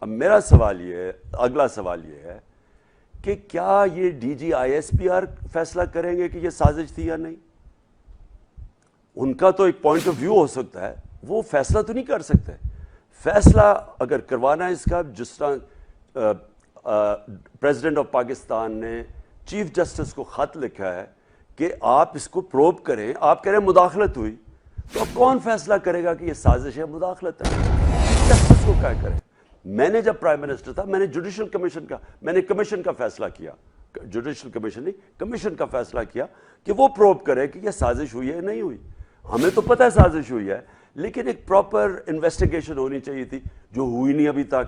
اب میرا سوال یہ ہے، اگلا سوال یہ ہے کہ کیا یہ D G I S P R فیصلہ کریں گے کہ یہ سازش تھی یا نہیں؟ ان کا تو ایک پوائنٹ آف ویو ہو سکتا ہے، وہ فیصلہ تو نہیں کر سکتے. فیصلہ اگر کروانا ہے اس کا، جس طرح پریزیڈنٹ آف پاکستان نے چیف جسٹس کو خط لکھا ہے کہ آپ اس کو پروب کریں، آپ کہہ رہے ہیں مداخلت ہوئی، تو اب کون فیصلہ کرے گا کہ یہ سازش ہے، مداخلت ہے؟ چیف جسٹس کو کیا کرے؟ میں نے جب پرائم منسٹر تھا، میں نے جوڈیشل کمیشن کا فیصلہ کیا، جوڈیشل کمیشن نہیں، کمیشن کا فیصلہ کیا کہ وہ پروب کرے کہ یہ سازش ہوئی ہے نہیں ہوئی. ہمیں تو پتہ ہے سازش ہوئی ہے، لیکن ایک پراپر انویسٹیگیشن ہونی چاہیے تھی، جو ہوئی نہیں ابھی تک.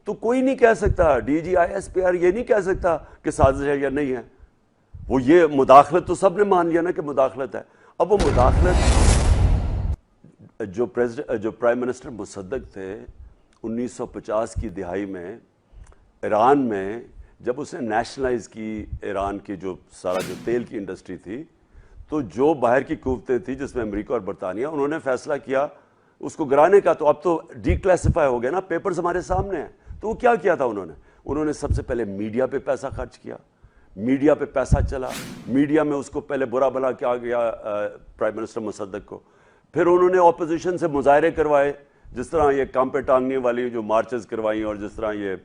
تو کوئی نہیں کہہ سکتا، D G I S P R یہ نہیں کہہ سکتا کہ سازش ہے یا نہیں ہے. وہ یہ مداخلت تو سب نے مان لیا نا کہ مداخلت ہے. اب وہ مداخلت جو پرائم منسٹر مصدق تھے 1950 کی دہائی میں ایران میں، جب اس نے نیشنلائز کی ایران کی جو سارا جو تیل کی انڈسٹری تھی، تو جو باہر کی قوتیں تھی جس میں امریکہ اور برطانیہ، انہوں نے فیصلہ کیا اس کو گرانے کا. تو اب تو ڈی کلاسیفائی ہو گیا نا، پیپرز ہمارے سامنے ہیں. تو وہ کیا کیا تھا انہوں نے سب سے پہلے میڈیا پہ پیسہ خرچ کیا، میڈیا پہ پیسہ چلا، میڈیا میں اس کو پہلے برا بھلا کیا گیا پرائم منسٹر مصدق کو. پھر انہوں نے اپوزیشن سے مظاہرے کروائے، جس طرح یہ کام پہ ٹانگنے والی جو مارچز کروائیں، اور جس طرح یہ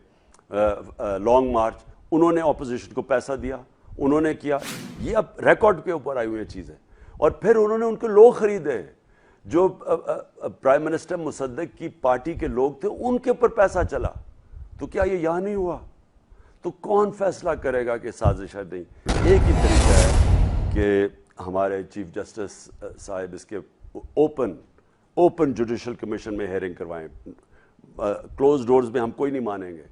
لانگ مارچ، انہوں نے اپوزیشن کو پیسہ دیا، انہوں نے کیا. یہ اب ریکارڈ کے اوپر آئی ہوئی چیزیں. اور پھر انہوں نے ان کے لوگ خریدے، جو پرائم منسٹر مصدق کی پارٹی کے لوگ تھے، ان کے اوپر پیسہ چلا. تو کیا یہ یہاں نہیں ہوا؟ تو کون فیصلہ کرے گا کہ سازش ہے نہیں؟ ایک ہی طریقہ ہے کہ ہمارے چیف جسٹس صاحب اس کے اوپن جوڈیشل کمیشن میں ہیئرنگ کروائیں. کلوز ڈورز میں ہم کوئی نہیں مانیں گے،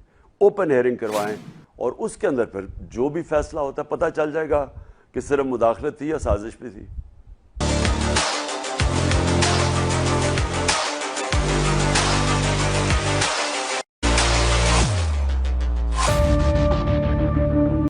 اوپن ہیئرنگ کروائیں، اور اس کے اندر پھر جو بھی فیصلہ ہوتا ہے پتہ چل جائے گا کہ صرف مداخلت تھی یا سازش بھی تھی.